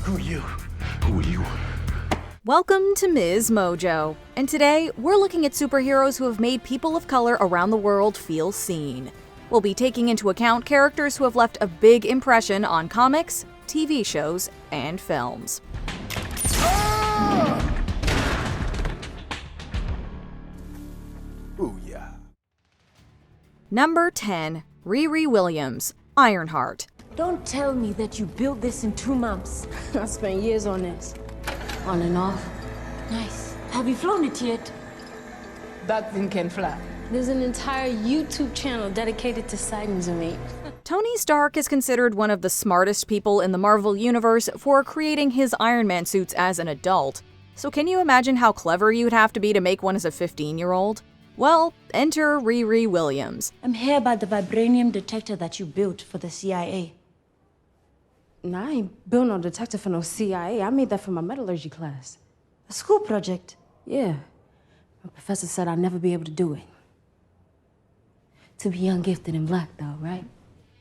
Who are you? Who are you? Welcome to MsMojo, and today we're looking at superheroes who have made people of color around the world feel seen. We'll be taking into account characters who have left a big impression on comics, TV shows, and films. Booyah. Number 10. Riri Williams, Ironheart. Don't tell me that you built this in 2 months. I spent years on this. On and off. Nice. Have you flown it yet? That thing can fly. There's an entire YouTube channel dedicated to sightings of me. Tony Stark is considered one of the smartest people in the Marvel Universe for creating his Iron Man suits as an adult. So can you imagine how clever you'd have to be to make one as a 15-year-old? Well, enter Riri Williams. I'm here by the vibranium detector that you built for the CIA. Nah, I ain't built no detector for no CIA. I made that for my metallurgy class. A school project. Yeah. My professor said I'd never be able to do it. To be young, gifted, and black, though, right?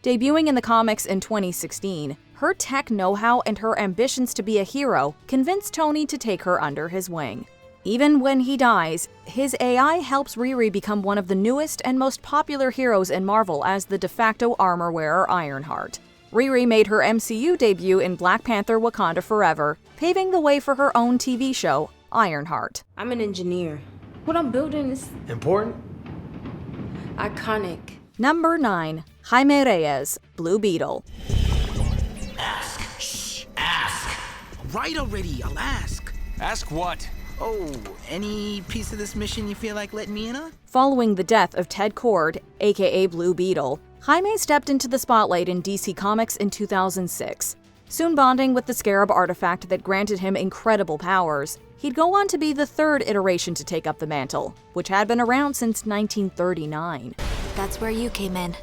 Debuting in the comics in 2016, her tech know-how and her ambitions to be a hero convinced Tony to take her under his wing. Even when he dies, his AI helps Riri become one of the newest and most popular heroes in Marvel as the de facto armor-wearer Ironheart. Riri made her MCU debut in Black Panther: Wakanda Forever, paving the way for her own TV show, Ironheart. I'm an engineer. What I'm building is Important? iconic. Number 9. Jaime Reyes, Blue Beetle. Ask. Shh. Ask. Right already, I'll ask. Ask what? Oh, any piece of this mission you feel like letting me in on? Following the death of Ted Kord, aka Blue Beetle, Jaime stepped into the spotlight in DC Comics in 2006. Soon bonding with the Scarab artifact that granted him incredible powers, he'd go on to be the third iteration to take up the mantle, which had been around since 1939. That's where you came in.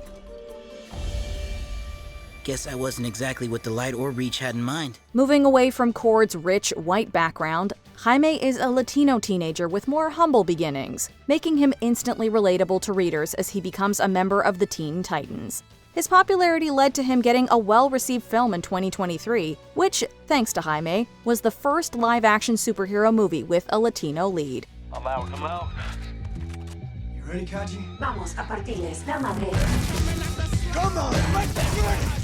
Guess I wasn't exactly what the Light or Reach had in mind. Moving away from Kord's rich, white background, Jaime is a Latino teenager with more humble beginnings, making him instantly relatable to readers as he becomes a member of the Teen Titans. His popularity led to him getting a well-received film in 2023, which, thanks to Jaime, was the first live-action superhero movie with a Latino lead. I'm out. You ready, Kaji? Vamos a partirles la madre. Come on, let's do it!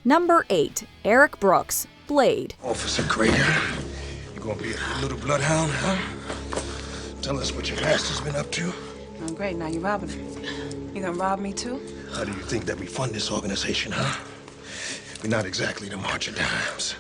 Number 8. Eric Brooks, Blade. Officer Krager, you gonna be a little bloodhound, huh? Tell us what your master's been up to. Oh, great, now you're robbing him. You gonna rob me too? How do you think that we fund this organization, huh? We're not exactly the March of Dimes.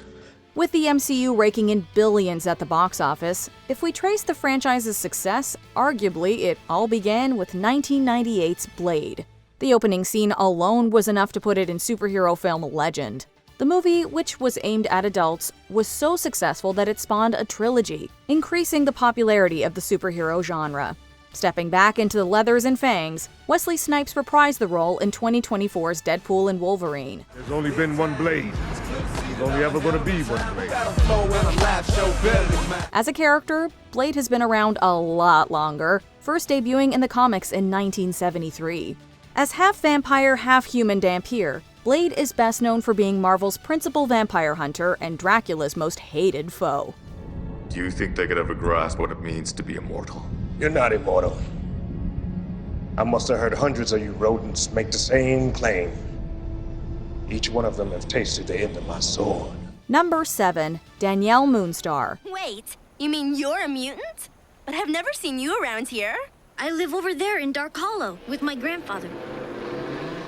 With the MCU raking in billions at the box office, if we trace the franchise's success, arguably it all began with 1998's Blade. The opening scene alone was enough to put it in superhero film legend. The movie, which was aimed at adults, was so successful that it spawned a trilogy, increasing the popularity of the superhero genre. Stepping back into the leathers and fangs, Wesley Snipes reprised the role in 2024's Deadpool and Wolverine. There's only been one Blade. There's only ever going to be one Blade. As a character, Blade has been around a lot longer, first debuting in the comics in 1973. As half vampire, half human Dampier, Blade is best known for being Marvel's principal vampire hunter and Dracula's most hated foe. Do you think they could ever grasp what it means to be immortal? You're not immortal. I must have heard hundreds of you rodents make the same claim. Each one of them have tasted the end of my sword. Number 7. Danielle Moonstar. Wait, you mean you're a mutant? But I've never seen you around here. I live over there in Dark Hollow with my grandfather.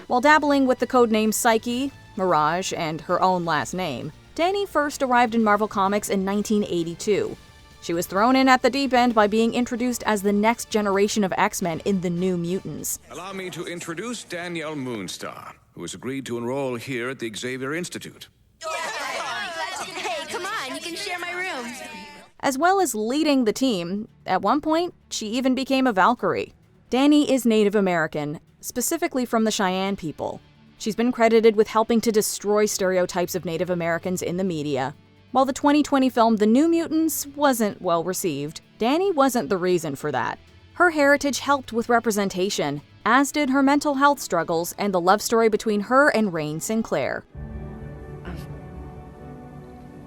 While dabbling with the codename Psyche, Mirage, and her own last name, Dani first arrived in Marvel Comics in 1982. She was thrown in at the deep end by being introduced as the next generation of X-Men in the New Mutants. Allow me to introduce Danielle Moonstar, who has agreed to enroll here at the Xavier Institute. Hey, come on, you can share my room. As well as leading the team, at one point, she even became a Valkyrie. Dani is Native American, specifically from the Cheyenne people. She's been credited with helping to destroy stereotypes of Native Americans in the media. While the 2020 film The New Mutants wasn't well received, Dani wasn't the reason for that. Her heritage helped with representation, as did her mental health struggles and the love story between her and Rain Sinclair.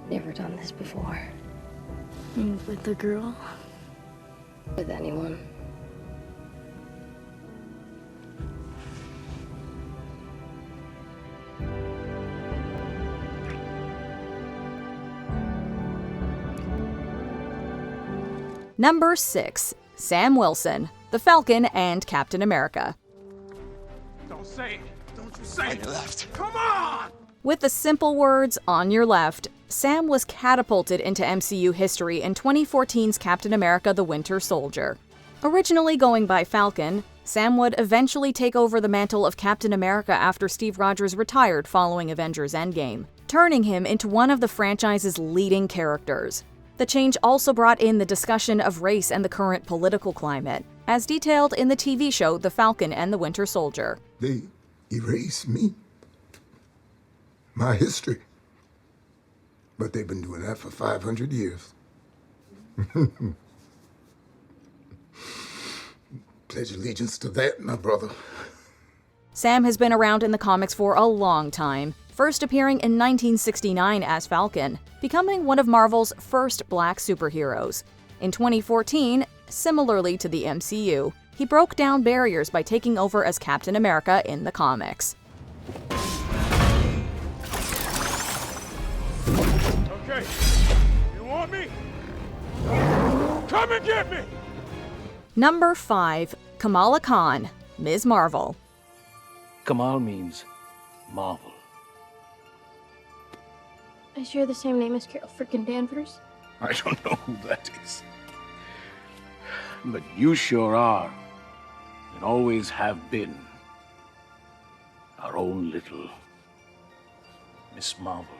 Never done this before. With a girl? With anyone. Number 6. Sam Wilson, the Falcon and Captain America. Don't say it. Don't you say it. On your left. Come on! With the simple words, "on your left," Sam was catapulted into MCU history in 2014's Captain America: The Winter Soldier. Originally going by Falcon, Sam would eventually take over the mantle of Captain America after Steve Rogers retired following Avengers Endgame, turning him into one of the franchise's leading characters. The change also brought in the discussion of race and the current political climate, as detailed in the TV show The Falcon and the Winter Soldier. They erase me, my history. But they've been doing that for 500 years. Pledge allegiance to that, my brother. Sam has been around in the comics for a long time, first appearing in 1969 as Falcon, becoming one of Marvel's first black superheroes. In 2014, similarly to the MCU, he broke down barriers by taking over as Captain America in the comics. Okay, you want me? Come and get me! Number 5. Kamala Khan, Ms. Marvel. Kamal means marvel. I share the same name as Carol frickin' Danvers. I don't know who that is. But you sure are, and always have been, our own little Miss Marvel.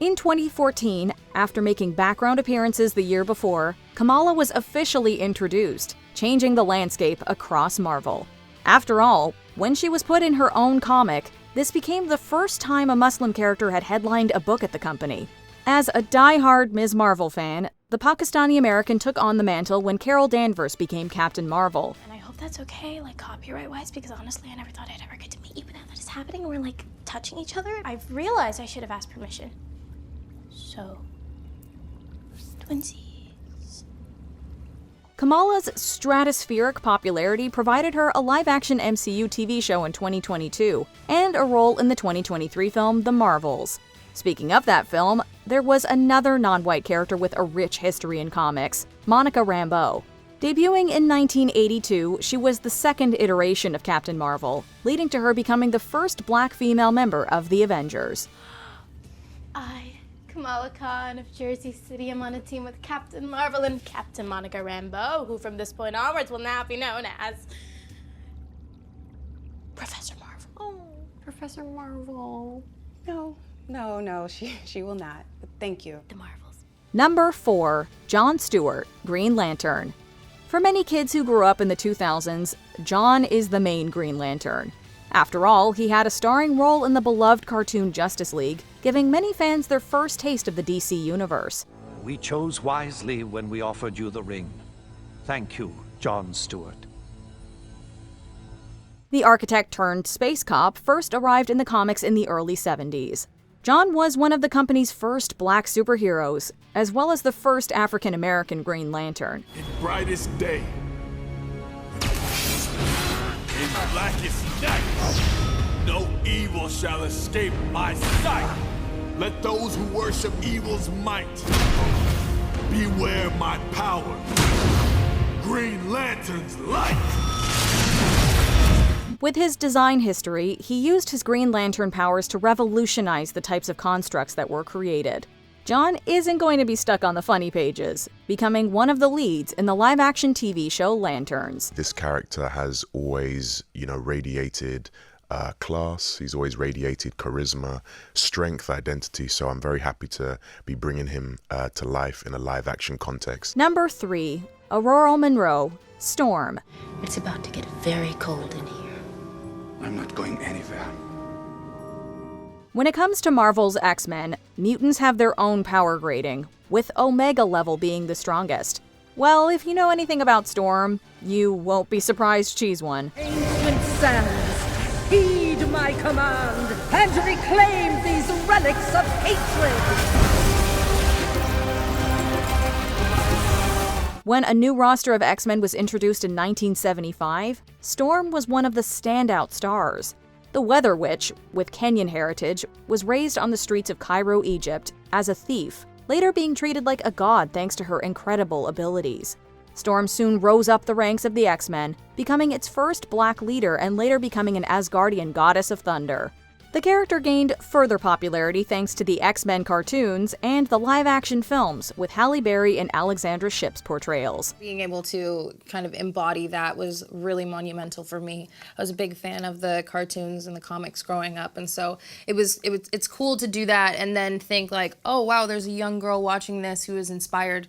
In 2014, after making background appearances the year before, Kamala was officially introduced, changing the landscape across Marvel. After all, when she was put in her own comic, this became the first time a Muslim character had headlined a book at the company. As a die-hard Ms. Marvel fan, the Pakistani-American took on the mantle when Carol Danvers became Captain Marvel. And I hope that's okay, like copyright-wise, because honestly, I never thought I'd ever get to meet you, but now that it's happening, we're like touching each other. I've realized I should have asked permission. So, twinsies. Kamala's stratospheric popularity provided her a live-action MCU TV show in 2022, and a role in the 2023 film The Marvels. Speaking of that film, there was another non-white character with a rich history in comics, Monica Rambeau. Debuting in 1982, she was the second iteration of Captain Marvel, leading to her becoming the first black female member of the Avengers. Kamala Khan of Jersey City. I'm on a team with Captain Marvel and Captain Monica Rambeau, who from this point onwards will now be known as Professor Marvel. Oh, Professor Marvel. No, she will not. But thank you. The Marvels. Number 4. John Stewart, Green Lantern. For many kids who grew up in the 2000s, John is the main Green Lantern. After all, he had a starring role in the beloved cartoon Justice League, giving many fans their first taste of the DC universe. We chose wisely when we offered you the ring. Thank you, John Stewart. The architect turned space cop first arrived in the comics in the early 70s. John was one of the company's first black superheroes, as well as the first African-American Green Lantern. In brightest day, in blackest night, no evil shall escape my sight. Let those who worship evil's might beware my power. Green Lantern's light. With his design history, he used his Green Lantern powers to revolutionize the types of constructs that were created. John isn't going to be stuck on the funny pages, becoming one of the leads in the live-action TV show Lanterns. This character has always, radiated class. He's always radiated charisma, strength, identity. So I'm very happy to be bringing him to life in a live-action context. Number 3. Ororo Munroe, Storm. It's about to get very cold in here. I'm not going anywhere. When it comes to Marvel's X-Men, mutants have their own power grading, with Omega level being the strongest. Well, if you know anything about Storm, you won't be surprised she's one. Ancient sands, heed my command, and reclaim these relics of hatred! When a new roster of X-Men was introduced in 1975, Storm was one of the standout stars. The Weather Witch, with Kenyan heritage, was raised on the streets of Cairo, Egypt, as a thief, later being treated like a god thanks to her incredible abilities. Storm soon rose up the ranks of the X-Men, becoming its first black leader and later becoming an Asgardian goddess of thunder. The character gained further popularity thanks to the X-Men cartoons and the live-action films, with Halle Berry and Alexandra Shipp's portrayals. Being able to kind of embody that was really monumental for me. I was a big fan of the cartoons and the comics growing up, and so it's cool to do that and then think like, oh wow, there's a young girl watching this who is inspired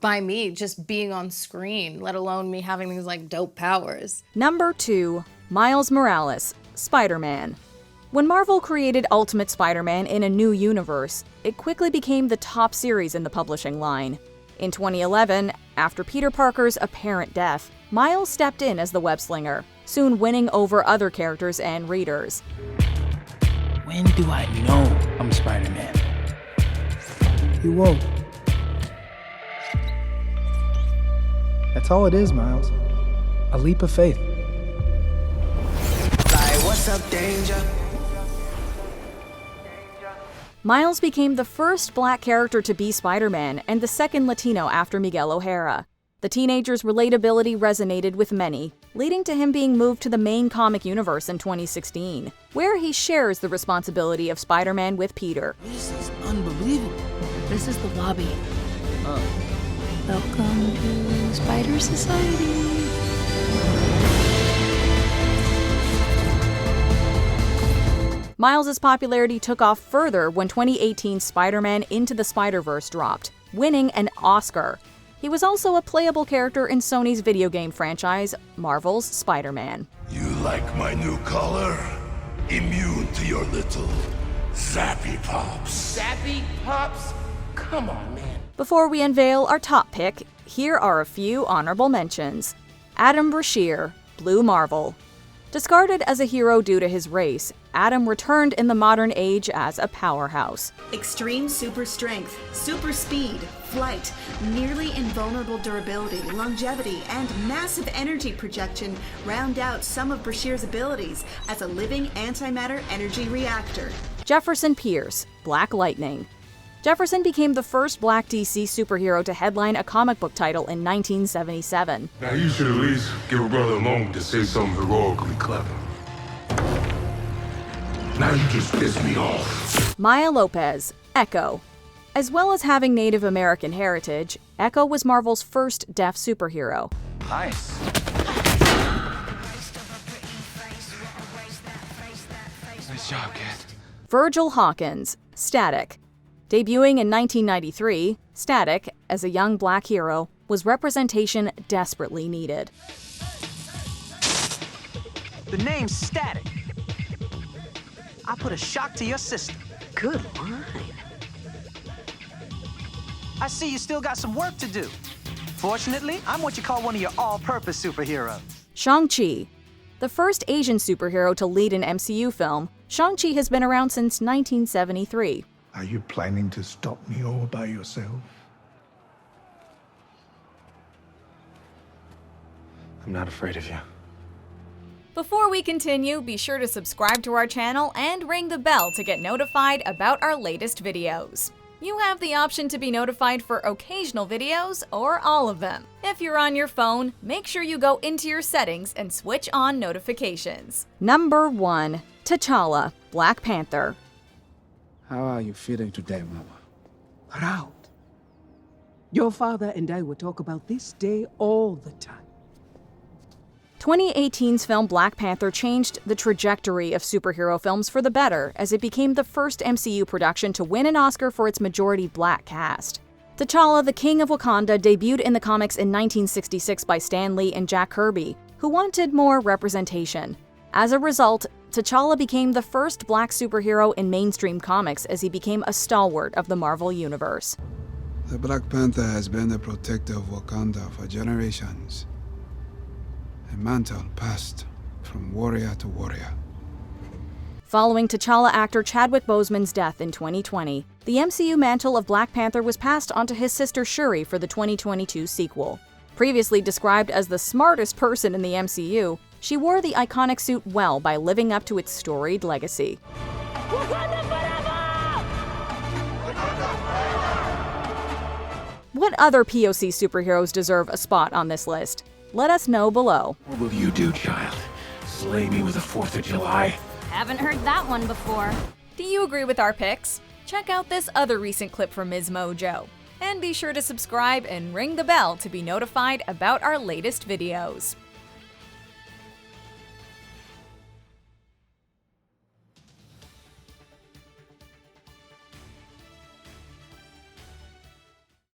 by me just being on screen, let alone me having these like dope powers. Number 2, Miles Morales, Spider-Man. When Marvel created Ultimate Spider-Man in a new universe, it quickly became the top series in the publishing line. In 2011, after Peter Parker's apparent death, Miles stepped in as the web-slinger, soon winning over other characters and readers. When do I know I'm Spider-Man? You won't. That's all it is, Miles. A leap of faith. Like, what's up, danger? Miles became the first black character to be Spider-Man and the second Latino after Miguel O'Hara. The teenager's relatability resonated with many, leading to him being moved to the main comic universe in 2016, where he shares the responsibility of Spider-Man with Peter. This is unbelievable. This is the lobby. Welcome to Spider Society. Miles' popularity took off further when 2018's Spider-Man Into the Spider-Verse dropped, winning an Oscar. He was also a playable character in Sony's video game franchise, Marvel's Spider-Man. You like my new color? Immune to your little zappy pops. Zappy pops? Come on, man. Before we unveil our top pick, here are a few honorable mentions. Adam Brashear, Blue Marvel. Discarded as a hero due to his race, Adam returned in the modern age as a powerhouse. Extreme super strength, super speed, flight, nearly invulnerable durability, longevity, and massive energy projection round out some of Brashear's abilities as a living antimatter energy reactor. Jefferson Pierce, Black Lightning. Jefferson became the first black DC superhero to headline a comic book title in 1977. Now you should at least give a brother a moment to say something heroically clever. Now you just piss me off. Maya Lopez, Echo. As well as having Native American heritage, Echo was Marvel's first deaf superhero. Nice. Nice job, kid. Virgil Hawkins, Static. Debuting in 1993, Static, as a young black hero, was representation desperately needed. The name's Static. I put a shock to your system. Good line. I see you still got some work to do. Fortunately, I'm what you call one of your all-purpose superheroes. Shang-Chi. The first Asian superhero to lead an MCU film, Shang-Chi has been around since 1973. Are you planning to stop me all by yourself? I'm not afraid of you. Before we continue, be sure to subscribe to our channel and ring the bell to get notified about our latest videos. You have the option to be notified for occasional videos or all of them. If you're on your phone, make sure you go into your settings and switch on notifications. Number 1. T'Challa, Black Panther. How are you feeling today, Mama? Proud. Your father and I will talk about this day all the time. 2018's film Black Panther changed the trajectory of superhero films for the better, as it became the first MCU production to win an Oscar for its majority black cast. T'Challa, the King of Wakanda, debuted in the comics in 1966 by Stan Lee and Jack Kirby, who wanted more representation. As a result, T'Challa became the first black superhero in mainstream comics as he became a stalwart of the Marvel Universe. The Black Panther has been the protector of Wakanda for generations. A mantle passed from warrior to warrior. Following T'Challa actor Chadwick Boseman's death in 2020, the MCU mantle of Black Panther was passed on to his sister Shuri for the 2022 sequel. Previously described as the smartest person in the MCU, she wore the iconic suit well by living up to its storied legacy. What other POC superheroes deserve a spot on this list? Let us know below. What will you do, child? Slay me with the 4th of July? Haven't heard that one before. Do you agree with our picks? Check out this other recent clip from MsMojo. And be sure to subscribe and ring the bell to be notified about our latest videos.